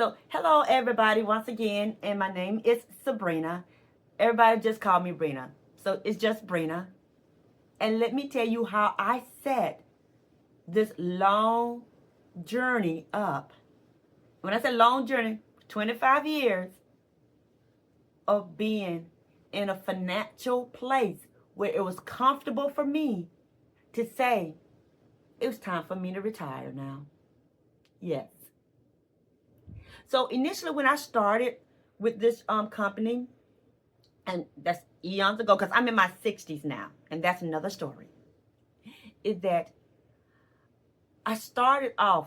So, hello everybody once again, and my name is Sabrina. Everybody just call me Brina. So, it's just Brina. And let me tell you how I set this long journey up. When I say long journey, 25 years of being in a financial place where it was comfortable for me to say it was time for me to retire now. Yes. So initially when I started with this company, and that's eons ago because I'm in my 60s now, and that's another story, is that I started off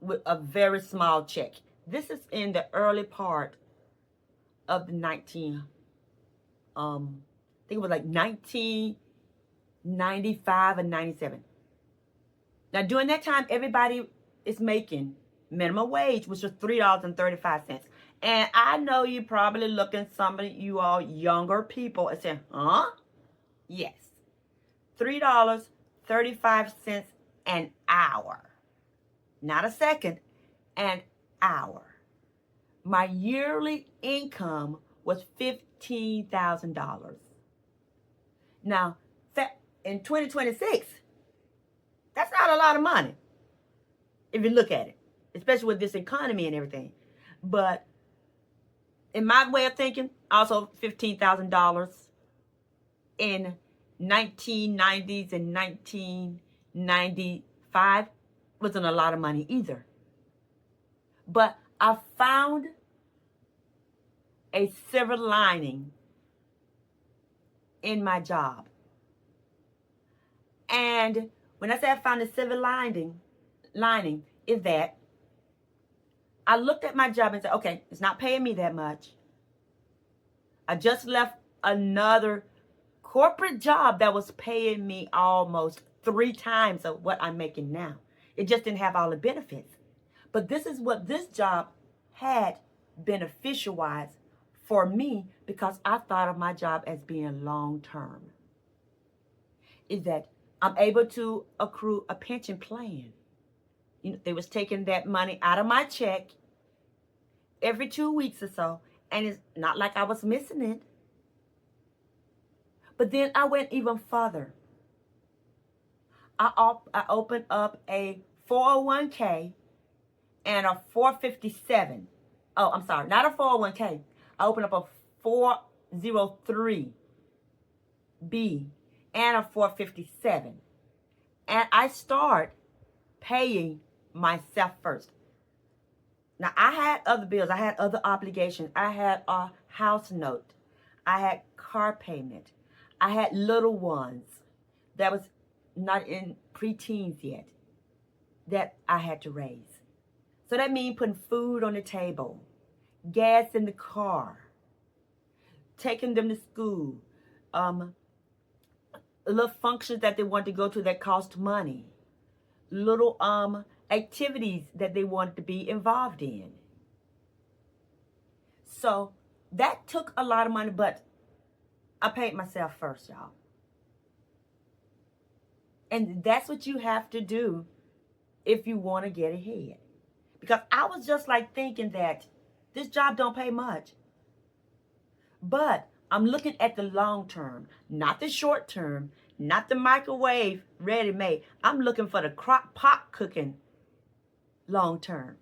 with a very small check. This is in the early part of the I think it was like 1995 and 97. Now during that time, everybody is making minimum wage, which was $3.35. And I know you probably looking, some of you all younger people, and saying, huh? Yes. $3.35 an hour. Not a second, an hour. My yearly income was $15,000. Now, in 2026, that's not a lot of money if you look at it, especially with this economy and everything. But in my way of thinking, also $15,000 in 1990s and 1995 wasn't a lot of money either. But I found a silver lining in my job. And when I say I found a silver lining is that I looked at my job and said, okay, it's not paying me that much. I just left another corporate job that was paying me almost 3 times of what I'm making now. It just didn't have all the benefits. But this is what this job had beneficial-wise for me, because I thought of my job as being long-term. Is that I'm able to accrue a pension plan. You know, they was taking that money out of my check every 2 weeks or so, and it's not like I was missing it. But then I went even further. I opened up a 401k and a 457. Oh, I'm sorry, not a 401k. I opened up a 403b and a 457. And I start paying myself first. Now, I had other bills. I had other obligations. I had a house note. I had car payment. I had little ones that was not in preteens yet that I had to raise. So that means putting food on the table, gas in the car, taking them to school, little functions that they want to go to that cost money, little activities that they wanted to be involved in. So that took a lot of money, but I paid myself first, y'all. And that's what you have to do if you want to get ahead. Because I was just like thinking that this job don't pay much. But I'm looking at the long term, not the short term, not the microwave ready-made. I'm looking for the crock pot cooking long term.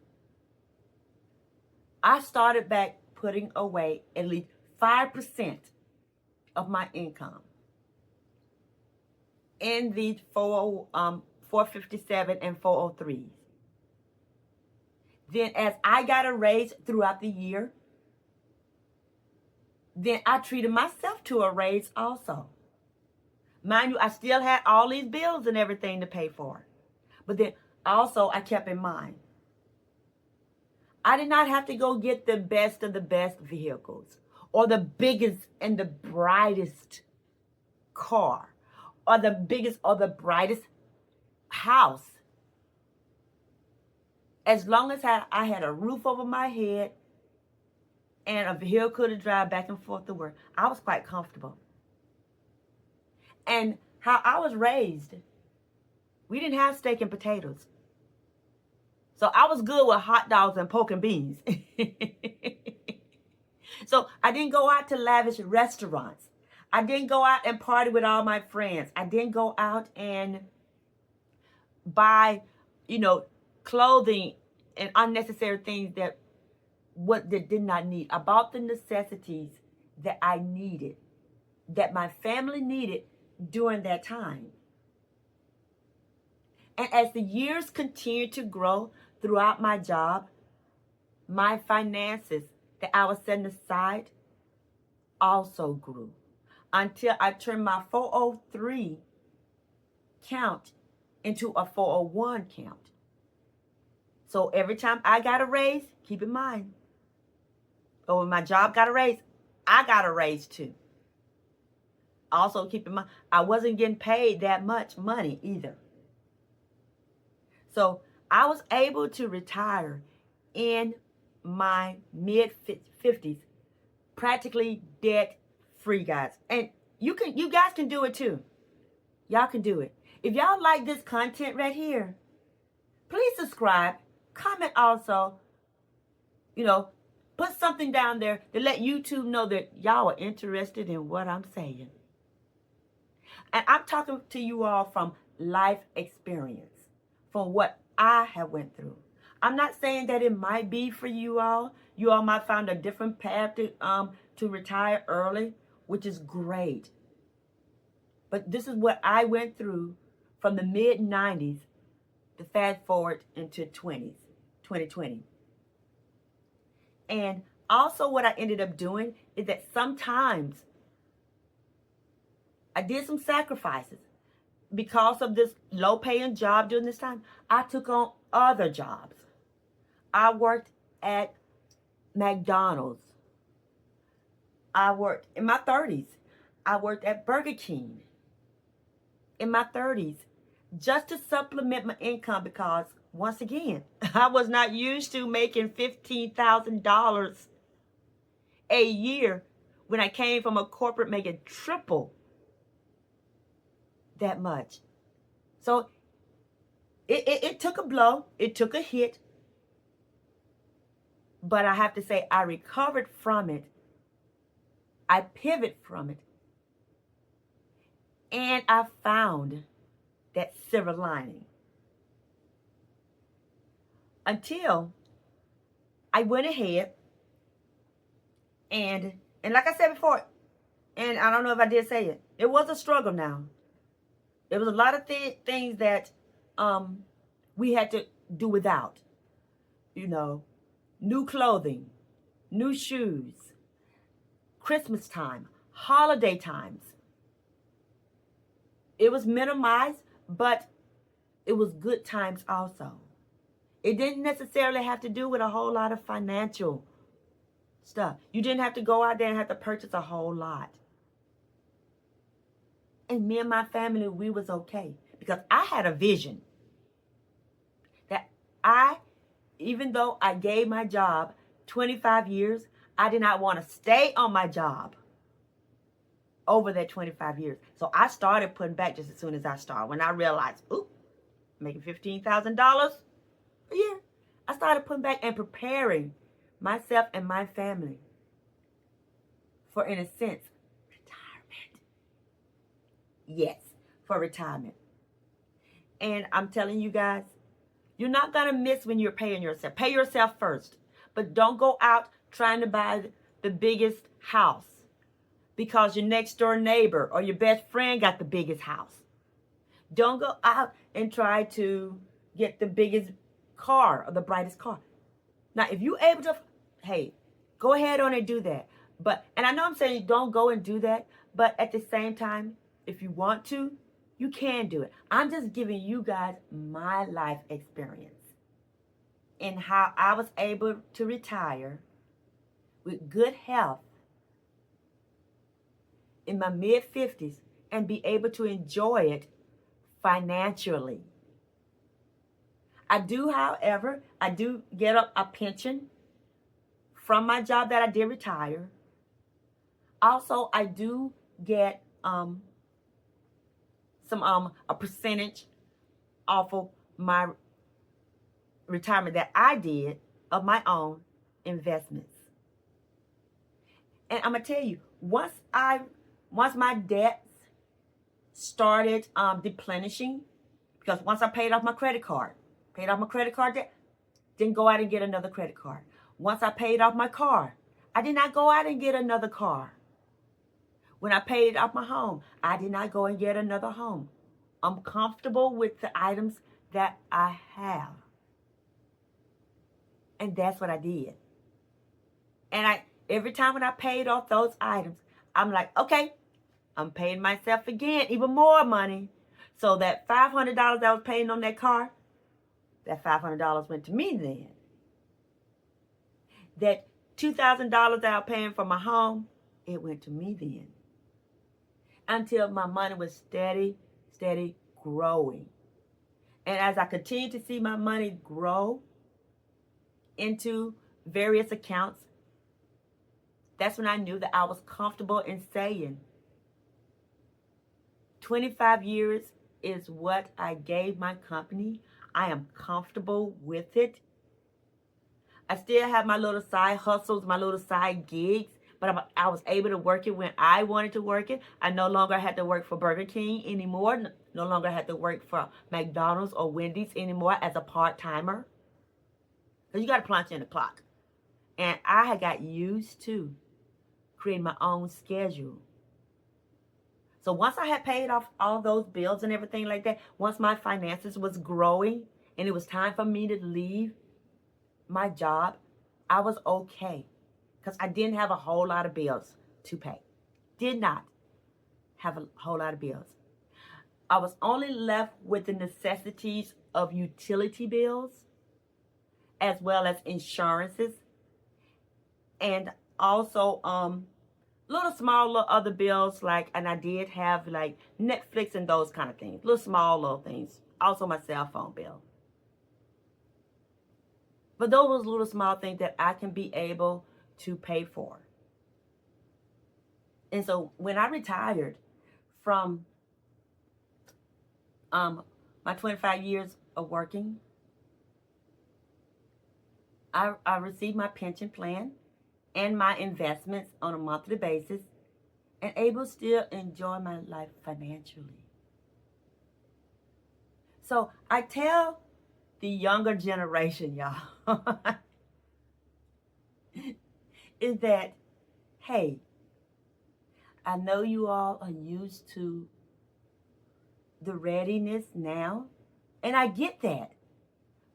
I started back putting away at least 5% of my income in these 457 and 403s. Then as I got a raise throughout the year, then I treated myself to a raise also. Mind you, I still had all these bills and everything to pay for. But then also I kept in mind, I did not have to go get the best of the best vehicles or the biggest and the brightest car or the biggest or the brightest house. As long as I had a roof over my head and a vehicle to drive back and forth to work, I was quite comfortable. And how I was raised, we didn't have steak and potatoes. So I was good with hot dogs and pork and beans. So I didn't go out to lavish restaurants. I didn't go out and party with all my friends. I didn't go out and buy, you know, clothing and unnecessary things that did not need. I bought the necessities that I needed, that my family needed during that time. And as the years continued to grow throughout my job, my finances that I was setting aside also grew until I turned my 403 count into a 401 count. So every time I got a raise, keep in mind, or when my job got a raise, I got a raise too. Also keep in mind, I wasn't getting paid that much money either. So I was able to retire in my mid-50s, practically debt-free, guys. And you guys can do it too. Y'all can do it. If y'all like this content right here, please subscribe, comment also, you know, put something down there to let YouTube know that y'all are interested in what I'm saying. And I'm talking to you all from life experience, from what I have went through. I'm not saying that it might be for you all. You all might find a different path to retire early, which is great. But this is what I went through from the mid-90s to fast forward into 2020. And also what I ended up doing is that sometimes I did some sacrifices. Because of this low-paying job during this time, I took on other jobs. I worked at McDonald's. I worked in my 30s. I worked at Burger King in my 30s just to supplement my income because, once again, I was not used to making $15,000 a year when I came from a corporate making triple that much. So it took a blow. It took a hit. But I have to say, I recovered from it. I pivoted from it. And I found that silver lining. Until I went ahead and like I said before, and I don't know if I did say it, it was a struggle now. There was a lot of things that we had to do without. You know, new clothing, new shoes, Christmas time, holiday times. It was minimized, but it was good times also. It didn't necessarily have to do with a whole lot of financial stuff. You didn't have to go out there and have to purchase a whole lot. And me and my family, we was okay. Because I had a vision that even though I gave my job 25 years, I did not want to stay on my job over that 25 years. So I started putting back just as soon as I started. When I realized, oop, making $15,000 a year, I started putting back and preparing myself and my family for, in a sense, retirement. Yes, for retirement. And I'm telling you guys, you're not going to miss when you're paying yourself. Pay yourself first. But don't go out trying to buy the biggest house because your next door neighbor or your best friend got the biggest house. Don't go out and try to get the biggest car or the brightest car. Now, if you're able to, hey, go ahead on and do that. And I know I'm saying don't go and do that, but at the same time, if you want to, you can do it. I'm just giving you guys my life experience and how I was able to retire with good health in my mid-50s and be able to enjoy it financially. I do, however, I do get a pension from my job that I did retire. Also, I do get a percentage off of my retirement that I did of my own investments. And I'm gonna tell you, once my debts started deplenishing, because once I paid off my credit card debt, didn't go out and get another credit card. Once I paid off my car, I did not go out and get another car. When I paid off my home, I did not go and get another home. I'm comfortable with the items that I have. And that's what I did. And every time when I paid off those items, I'm like, okay, I'm paying myself again, even more money. So that $500 I was paying on that car, that $500 went to me then. That $2,000 that I was paying for my home, it went to me then. Until my money was steady growing. And as I continued to see my money grow into various accounts, that's when I knew that I was comfortable in saying 25 years is what I gave my company. I am comfortable with it. I still have my little side hustles, my little side gigs, but I was able to work it when I wanted to work it. I no longer had to work for Burger King anymore. No longer had to work for McDonald's or Wendy's anymore as a part-timer. Because you got to punch in the clock. And I had got used to creating my own schedule. So once I had paid off all those bills and everything like that, once my finances was growing and it was time for me to leave my job, I was okay. Because I didn't have a whole lot of bills to pay. Did not have a whole lot of bills. I was only left with the necessities of utility bills, as well as insurances, and also little other bills and I did have like Netflix and those kind of things, little things. Also my cell phone bill. But those were little small things that I can be able to pay for. And so when I retired from my 25 years of working, I received my pension plan and my investments on a monthly basis and able to still enjoy my life financially. So I tell the younger generation, y'all, is that, hey, I know you all are used to the readiness now, and I get that.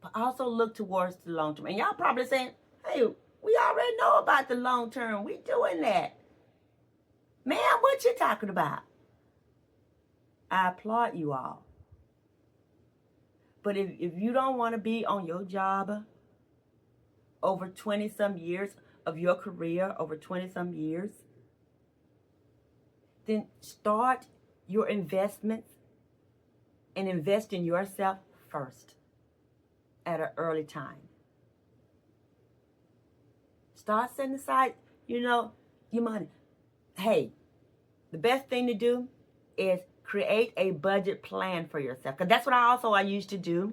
But also look towards the long term. And y'all probably saying, hey, we already know about the long term. We doing that. Man, what you talking about? I applaud you all. But if you don't want to be on your job over 20-some years of your career, over 20-some years, then start your investments and invest in yourself first at an early time. Start setting aside, your money. Hey, the best thing to do is create a budget plan for yourself. Because that's what I used to do,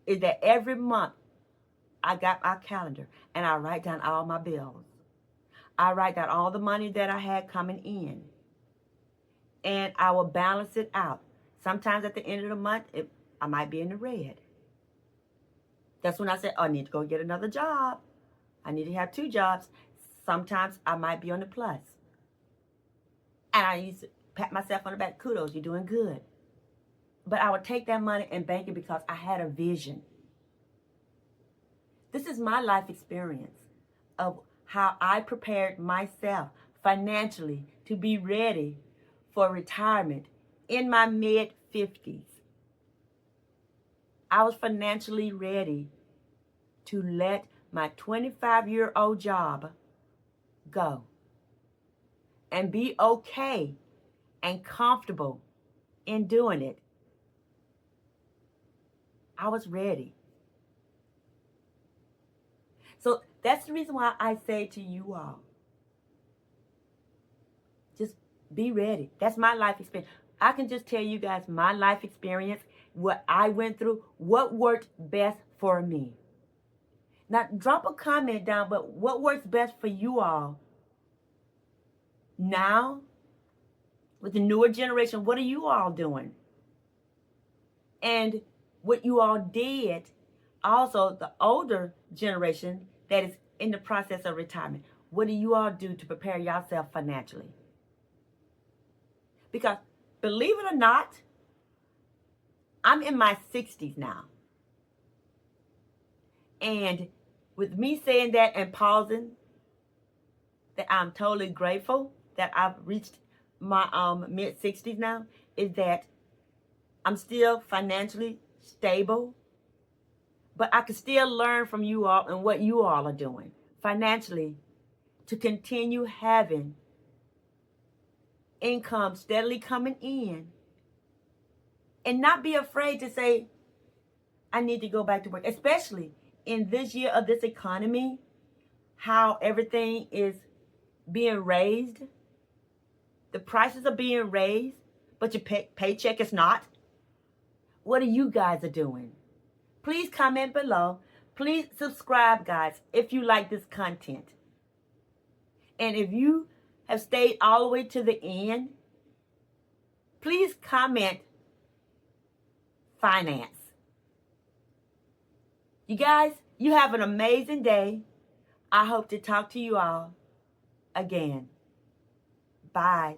is that every month I got my calendar and I write down all my bills. I write down all the money that I had coming in. And I will balance it out. Sometimes at the end of the month, I might be in the red. That's when I say, I need to go get another job. I need to have 2 jobs. Sometimes I might be on the plus. And I used to pat myself on the back, kudos, you're doing good. But I would take that money and bank it because I had a vision. This is my life experience of how I prepared myself financially to be ready for retirement in my mid-50s. I was financially ready to let my 25-year-old job go and be okay and comfortable in doing it. I was ready. So that's the reason why I say to you all, just be ready. That's my life experience. I can just tell you guys my life experience what I went through, what worked best for me. Now, drop a comment down, but what works best for you all? Now, with the newer generation, what are you all doing? And what you all did, also the older generation that is in the process of retirement, what do you all do to prepare yourself financially? Because believe it or not, I'm in my 60s now. And with me saying that and pausing, that I'm totally grateful that I've reached my mid-60s now, is that I'm still financially stable, but I can still learn from you all and what you all are doing financially to continue having income steadily coming in, and not be afraid to say, I need to go back to work, especially in this year of this economy, how everything is being raised. The prices are being raised, but your paycheck is not. What are you guys are doing? Please comment below. Please subscribe, guys, if you like this content. And if you have stayed all the way to the end, please comment finance. You guys, you have an amazing day. I hope to talk to you all again. Bye.